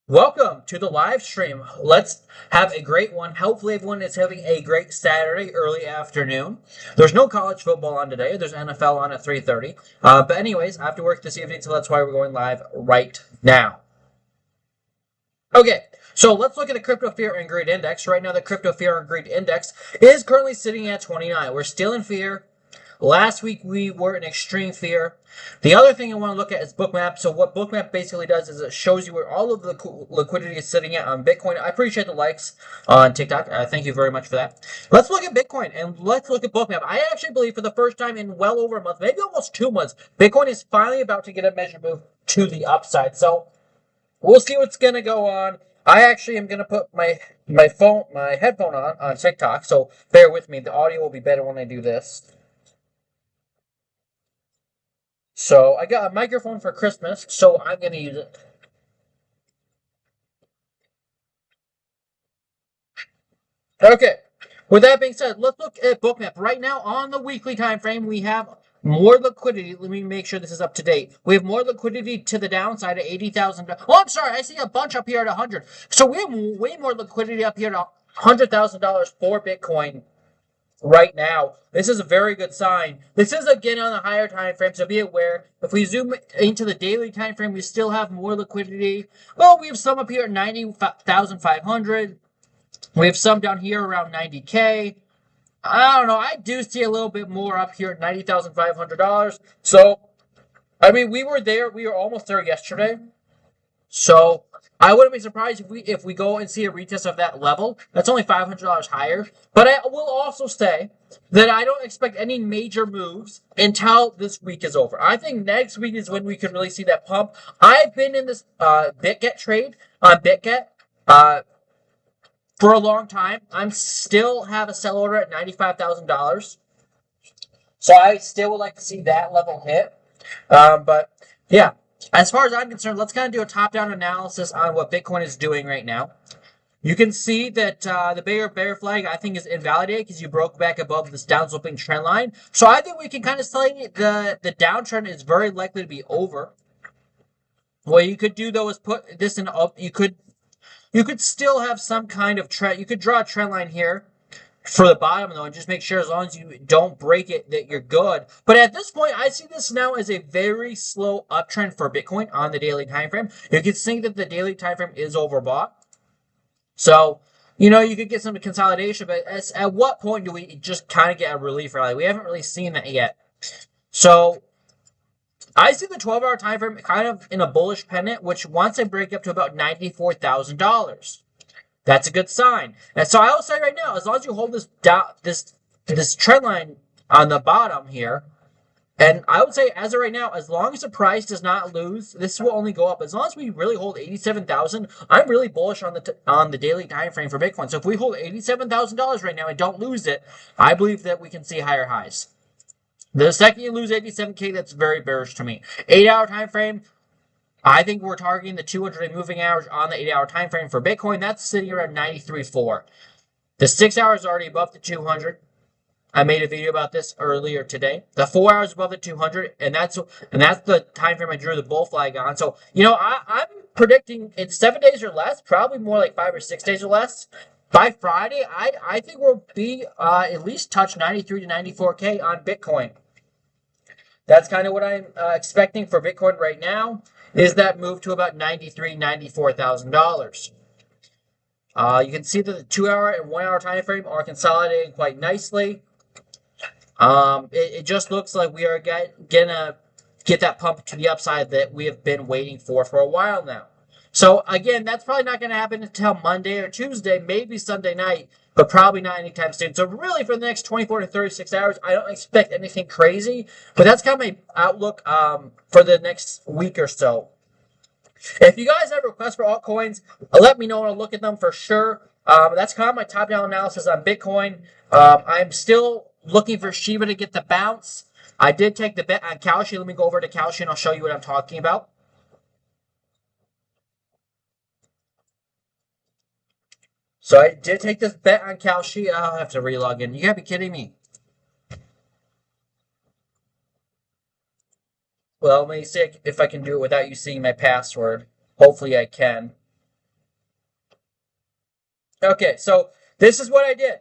Welcome to the live stream. Let's have a great one. Hopefully, everyone is having a great Saturday early afternoon. There's no college football on today. There's NFL on at 3:30. But anyways, I have to work this evening, so that's why we're going live right now. Okay, so let's look at the crypto fear and greed index. Right now, the crypto fear and greed index is currently sitting at 29. We're still in fear. Last week we were in extreme fear. The other thing I want to look at is Bookmap. So what Bookmap basically does is it shows you where all of the liquidity is sitting at on Bitcoin. I appreciate the likes on TikTok. Thank you very much for that. Let's look at Bitcoin and let's look at Bookmap. I actually believe for the first time in well over a month, maybe almost 2 months, Bitcoin is finally about to get a measure move to the upside. So we'll see what's gonna go on. I actually am gonna put my headphone on TikTok. So bear with me. The audio will be better when I do this. So I got a microphone for Christmas, so I'm going to use it. Okay. With that being said, let's look at Bookmap. Right now, on the weekly time frame, we have more liquidity. Let me make sure this is up to date. We have more liquidity to the downside at 80,000. Oh, I'm sorry. I see a bunch up here at 100. So we have way more liquidity up here at $100,000 for Bitcoin right now. This is a very good sign. This is again on the higher time frame, so be aware. If we zoom into the daily time frame, we still have more liquidity. Well, we have some up here at 90,500. We have some down here around 90K. I don't know. I do see a little bit more up here at $90,500. So, I mean, we were there. We were almost there yesterday. So I wouldn't be surprised if we go and see a retest of that level. That's only $500 higher. But I will also say that I don't expect any major moves until this week is over. I think next week is when we can really see that pump. I've been in this BitGet trade on BitGet for a long time. I'm still have a sell order at $95,000. So I still would like to see that level hit. But yeah, as far as I'm concerned, let's kind of do a top-down analysis on what Bitcoin is doing right now. You can see that the bear flag, I think, is invalidated because you broke back above this downsloping trend line. So I think we can kind of say the downtrend is very likely to be over. What you could do though is put this in up. You could still have some kind of trend. You could draw a trend line here for the bottom though, and just make sure as long as you don't break it that you're good. But at this point, I see this now as a very slow uptrend for Bitcoin on the daily time frame. You can see that the daily time frame is overbought. So, you could get some consolidation, but at what point do we just kind of get a relief rally? We haven't really seen that yet. So, I see the 12-hour time frame kind of in a bullish pennant, which wants to break up to about $94,000. That's a good sign. And so I will say right now, as long as you hold this trend line on the bottom here, and I would say as of right now, as long as the price does not lose, this will only go up. As long as we really hold 87,000, I'm really bullish on the daily time frame for Bitcoin. So if we hold $87,000 right now and don't lose it, I believe that we can see higher highs. The second you lose 87K, that's very bearish to me. 8-hour time frame, I think we're targeting the 200-day moving average on the 8-hour time frame for Bitcoin. That's sitting around 93.4. The 6 hours is already above the 200. I made a video about this earlier today. The 4 hours above the 200, and that's the time frame I drew the bull flag on. So I'm predicting in 7 days or less, probably more like 5 or 6 days or less. By Friday, I think we'll be at least touch 93 to 94K on Bitcoin. That's kind of what I'm expecting for Bitcoin right now. Is that move to about $93,000, $94,000. You can see that the 2-hour and 1-hour time frame are consolidating quite nicely. It just looks like we are gonna get that pump to the upside that we have been waiting for a while now. So again, that's probably not going to happen until Monday or Tuesday, maybe Sunday night, but probably not anytime soon. So really, for the next 24 to 36 hours, I don't expect anything crazy. But that's kind of my outlook for the next week or so. If you guys have requests for altcoins, let me know and I'll look at them for sure. That's kind of my top-down analysis on Bitcoin. I'm still looking for Shiba to get the bounce. I did take the bet on Kalshi. Let me go over to Kalshi and I'll show you what I'm talking about. So I did take this bet on Kalshi. I'll have to relog in. You gotta be kidding me. Well, let me see if I can do it without you seeing my password. Hopefully I can. Okay, so this is what I did.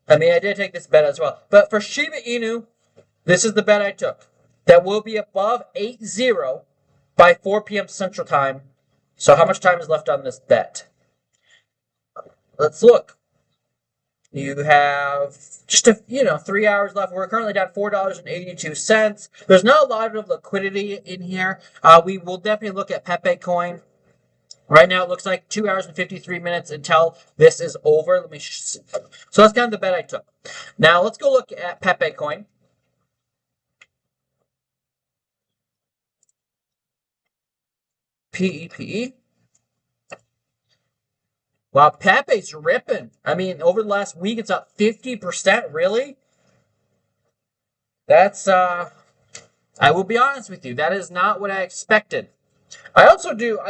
I mean, I did take this bet as well. But for Shiba Inu, this is the bet I took. That will be above 8-0 by 4 p.m. Central Time. So how much time is left on this bet? Let's look. You have just 3 hours left. We're currently down $4.82. There's not a lot of liquidity in here. We will definitely look at Pepe coin. Right now, it looks like 2 hours and 53 minutes until this is over. So that's kind of the bet I took. Now let's go look at Pepe coin. PEPE. Wow, Pepe's ripping. I mean, over the last week, it's up 50%. Really? That's, I will be honest with you, that is not what I expected. I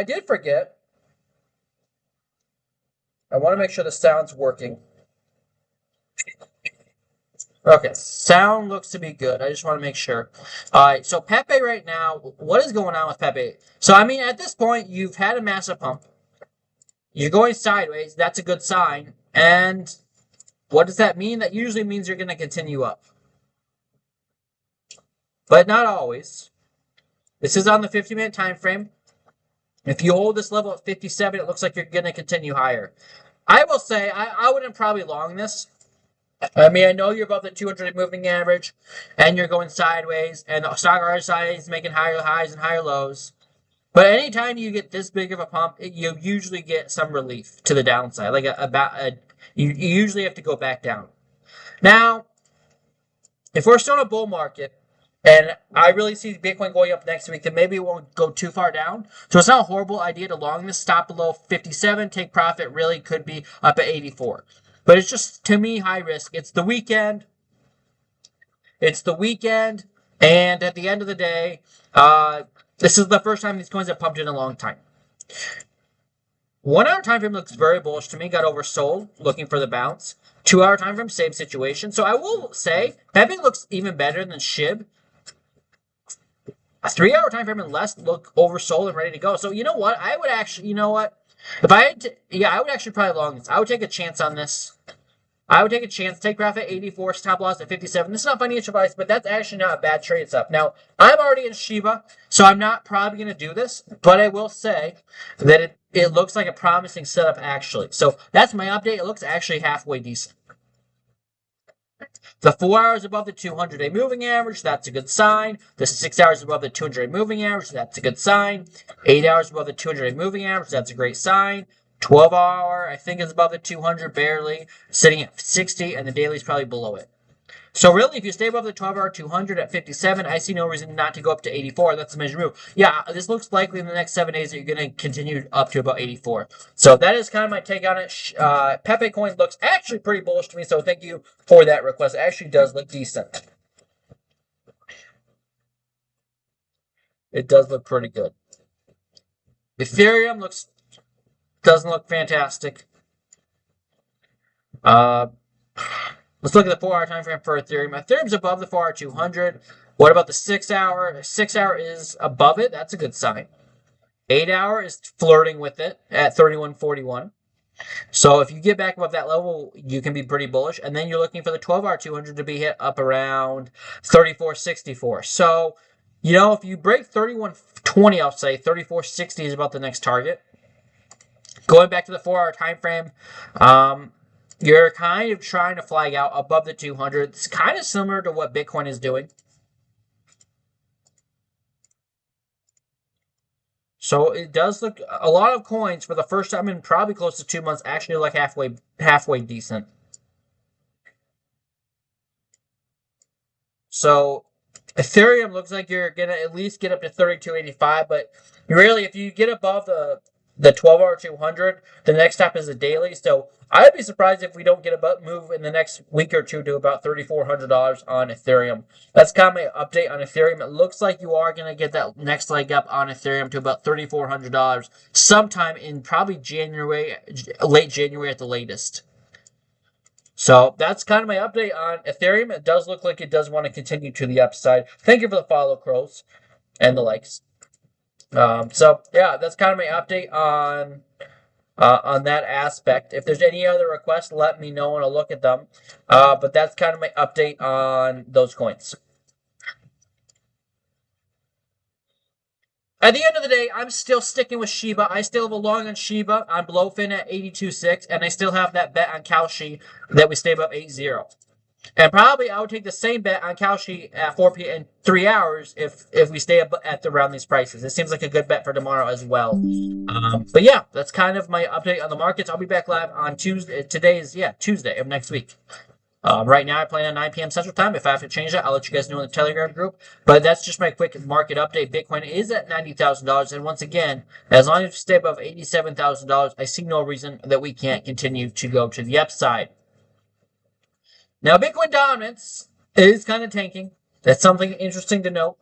did forget. I want to make sure the sound's working. Okay, sound looks to be good. I just want to make sure. All right, so Pepe right now, what is going on with Pepe? So, I mean, at this point, you've had a massive pump. You're going sideways. That's a good sign. And what does that mean? That usually means you're going to continue up. But not always. This is on the 50-minute time frame. If you hold this level at 57, it looks like you're going to continue higher. I will say, I wouldn't probably long this. I mean, I know you're above the 200 moving average, and you're going sideways, and the stock RSI is making higher highs and higher lows. But anytime you get this big of a pump, you usually get some relief to the downside. Like you usually have to go back down. Now, if we're still in a bull market, and I really see Bitcoin going up next week, then maybe it won't go too far down. So it's not a horrible idea to long this, stop below 57, take profit, really could be up at 84. But it's just, to me, high risk. It's the weekend. And at the end of the day, this is the first time these coins have pumped in a long time. 1 hour time frame looks very bullish to me. Got oversold, looking for the bounce. 2 hour time frame, same situation. So I will say, Pepe looks even better than SHIB. A 3 hour time frame and less look oversold and ready to go. So you know what? I would actually, if I had to, I would actually probably long this. I would take a chance on this. I would take a chance, take profit at 84, stop loss at 57. This is not financial advice, but that's actually not a bad trade stuff. Now, I'm already in Shiba, so I'm not probably going to do this, but I will say that it looks like a promising setup, actually. So that's my update. It looks actually halfway decent. The 4 hours above the 200-day moving average, that's a good sign. The 6 hours above the 200-day moving average, that's a good sign. 8 hours above the 200-day moving average, that's a great sign. 12 hour, I think, is above the 200, barely. Sitting at 60, and the daily is probably below it. So really, if you stay above the 12 hour 200 at 57, I see no reason not to go up to 84. That's a major move. Yeah, this looks likely in the next 7 days that you're going to continue up to about 84. So that is kind of my take on it. Pepe coin looks actually pretty bullish to me, so thank you for that request. It actually does look decent. It does look pretty good. Ethereum doesn't look fantastic. Let's look at the 4 hour time frame for Ethereum. Ethereum's above the 4 hour 200. What about the 6 hour? 6 hour is above it. That's a good sign. 8 hour is flirting with it at 31.41. So if you get back above that level, you can be pretty bullish. And then you're looking for the 12 hour 200 to be hit up around 34.64. So, if you break 31.20, I'll say 34.60 is about the next target. Going back to the 4 hour time frame, you're kind of trying to flag out above the 200. It's kind of similar to what Bitcoin is doing. So it does look, a lot of coins for the first time in probably close to 2 months actually look halfway decent. So Ethereum looks like you're going to at least get up to 32.85, but really if you get above the 12 hour 200, the next step is the daily. So I'd be surprised if we don't get a move in the next week or two to about $3,400 on Ethereum. That's kind of my update on Ethereum. It looks like you are going to get that next leg up on Ethereum to about $3,400 sometime in probably January, late January at the latest. So that's kind of my update on Ethereum. It does look like it does want to continue to the upside. Thank you for the follow, Crows, and the likes. So yeah, that's kind of my update on on that aspect. If there's any other requests, let me know and I'll look at them. But that's kind of my update on those coins. At the end of the day, I'm still sticking with Shiba. I still have a long on Shiba. I'm below fin at 82.6, and I still have that bet on Kalshi that we stay above 8.0. And probably I would take the same bet on Kalshi at 4 p.m. in 3 hours if we stay at around these prices. It seems like a good bet for tomorrow as well. But yeah, that's kind of my update on the markets. I'll be back live on Tuesday. Today's Tuesday of next week. Right now, I plan on 9 p.m. Central Time. If I have to change that, I'll let you guys know in the Telegram group. But that's just my quick market update. Bitcoin is at $90,000. And once again, as long as we stay above $87,000, I see no reason that we can't continue to go to the upside. Now, Bitcoin dominance is kind of tanking. That's something interesting to note.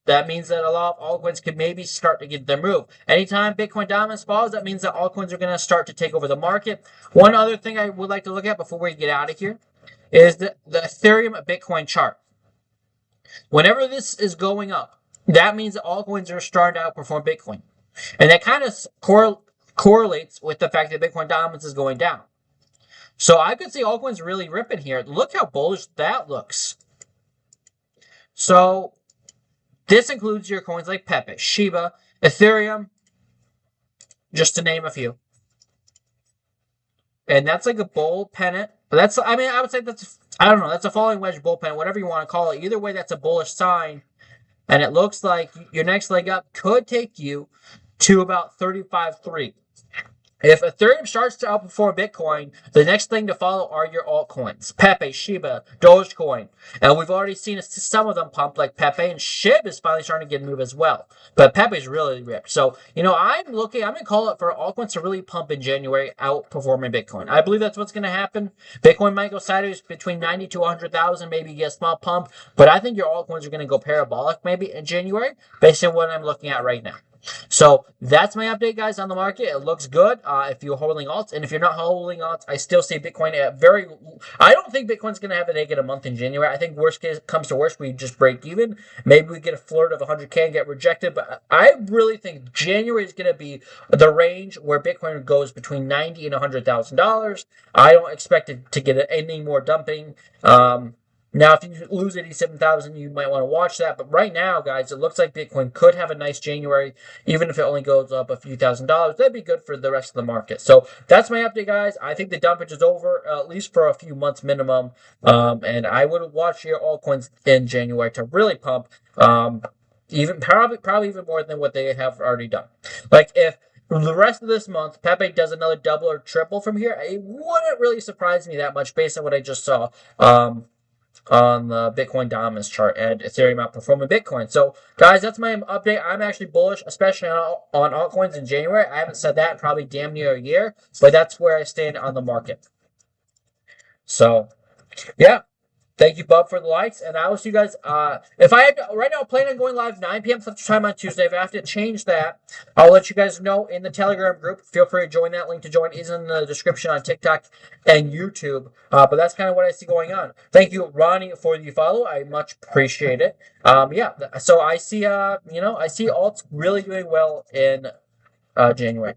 That means that a lot of altcoins could maybe start to get their move. Anytime Bitcoin dominance falls, that means that altcoins are going to start to take over the market. One other thing I would like to look at before we get out of here is the Ethereum Bitcoin chart. Whenever this is going up, that means that altcoins are starting to outperform Bitcoin. And that kind of correlates with the fact that Bitcoin dominance is going down. So I could see altcoins really ripping here. Look how bullish that looks. So this includes your coins like Pepe, Shiba, Ethereum, just to name a few. And that's like a bull pennant. But I would say that's a falling wedge bull pennant, whatever you want to call it. Either way, that's a bullish sign. And it looks like your next leg up could take you to about 35.3. If Ethereum starts to outperform Bitcoin, the next thing to follow are your altcoins. Pepe, Shiba, Dogecoin. And we've already seen some of them pump, like Pepe, and SHIB is finally starting to get a move as well. But Pepe's really ripped. So, I'm going to call it for altcoins to really pump in January, outperforming Bitcoin. I believe that's what's going to happen. Bitcoin might go sideways between 90 to 100,000, maybe get a small pump. But I think your altcoins are going to go parabolic maybe in January, based on what I'm looking at right now. So that's my update, guys, on the market. It looks good if you're holding alts. And if you're not holding alts, I still see Bitcoin at I don't think Bitcoin's going to have a negative month in January. I think worst case comes to worst, we just break even. Maybe we get a flirt of 100K and get rejected. But I really think January is going to be the range where Bitcoin goes between $90,000 and $100,000. I don't expect it to get any more dumping. Now, if you lose 87,000, you might want to watch that. But right now, guys, it looks like Bitcoin could have a nice January, even if it only goes up a few $1,000s. That'd be good for the rest of the market. So that's my update, guys. I think the dumpage is over, at least for a few months minimum. And I would watch your altcoins in January to really pump, even probably even more than what they have already done. Like if the rest of this month, Pepe does another double or triple from here, it wouldn't really surprise me that much based on what I just saw. On the Bitcoin dominance chart and Ethereum outperforming Bitcoin. So, guys, that's my update. I'm actually bullish, especially on altcoins in January. I haven't said that in probably damn near a year, but that's where I stand on the market. So, yeah. Thank you, Bub, for the likes, and I will see you guys. If I had right now, I plan on going live 9 p.m. Central Time on Tuesday. If I have to change that, I'll let you guys know in the Telegram group. Feel free to join that. Link to join is in the description on TikTok and YouTube. But that's kind of what I see going on. Thank you, Ronnie, for the follow. I much appreciate it. Yeah. So I see, I see alts really doing well in January.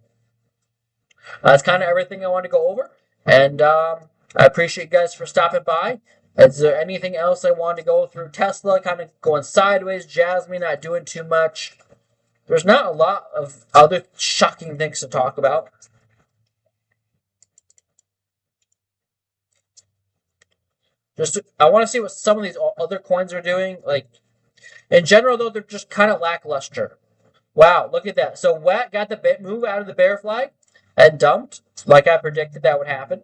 That's kind of everything I want to go over, and I appreciate you guys for stopping by. Is there anything else I want to go through? Tesla kind of going sideways. Jasmine not doing too much. There's not a lot of other shocking things to talk about. I want to see what some of these other coins are doing. Like, in general, though, they're just kind of lackluster. Wow, look at that. So WET got the move out of the bear flag and dumped, like I predicted that would happen.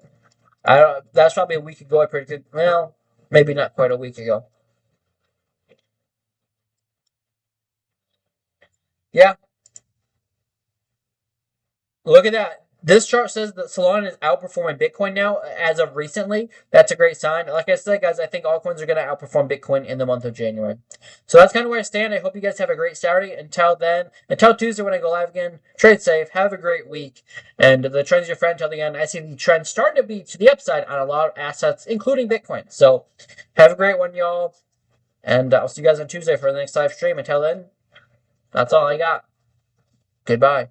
That's probably a week ago I predicted. Well, maybe not quite a week ago. Yeah. Look at that. This chart says that Solana is outperforming Bitcoin now as of recently. That's a great sign. Like I said, guys, I think altcoins are going to outperform Bitcoin in the month of January. So that's kind of where I stand. I hope you guys have a great Saturday. Until Tuesday when I go live again, trade safe. Have a great week. And the trend's your friend until the end. I see the trend starting to be to the upside on a lot of assets, including Bitcoin. So have a great one, y'all. And I'll see you guys on Tuesday for the next live stream. Until then, that's all I got. Goodbye.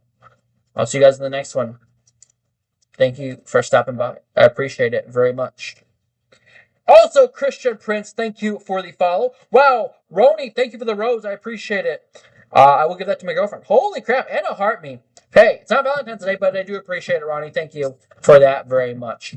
I'll see you guys in the next one. Thank you for stopping by. I appreciate it very much. Also, Christian Prince, thank you for the follow. Wow, Roni, thank you for the rose. I appreciate it. I will give that to my girlfriend. Holy crap, and a heart me. Hey, it's not Valentine's Day, but I do appreciate it, Ronnie. Thank you for that very much.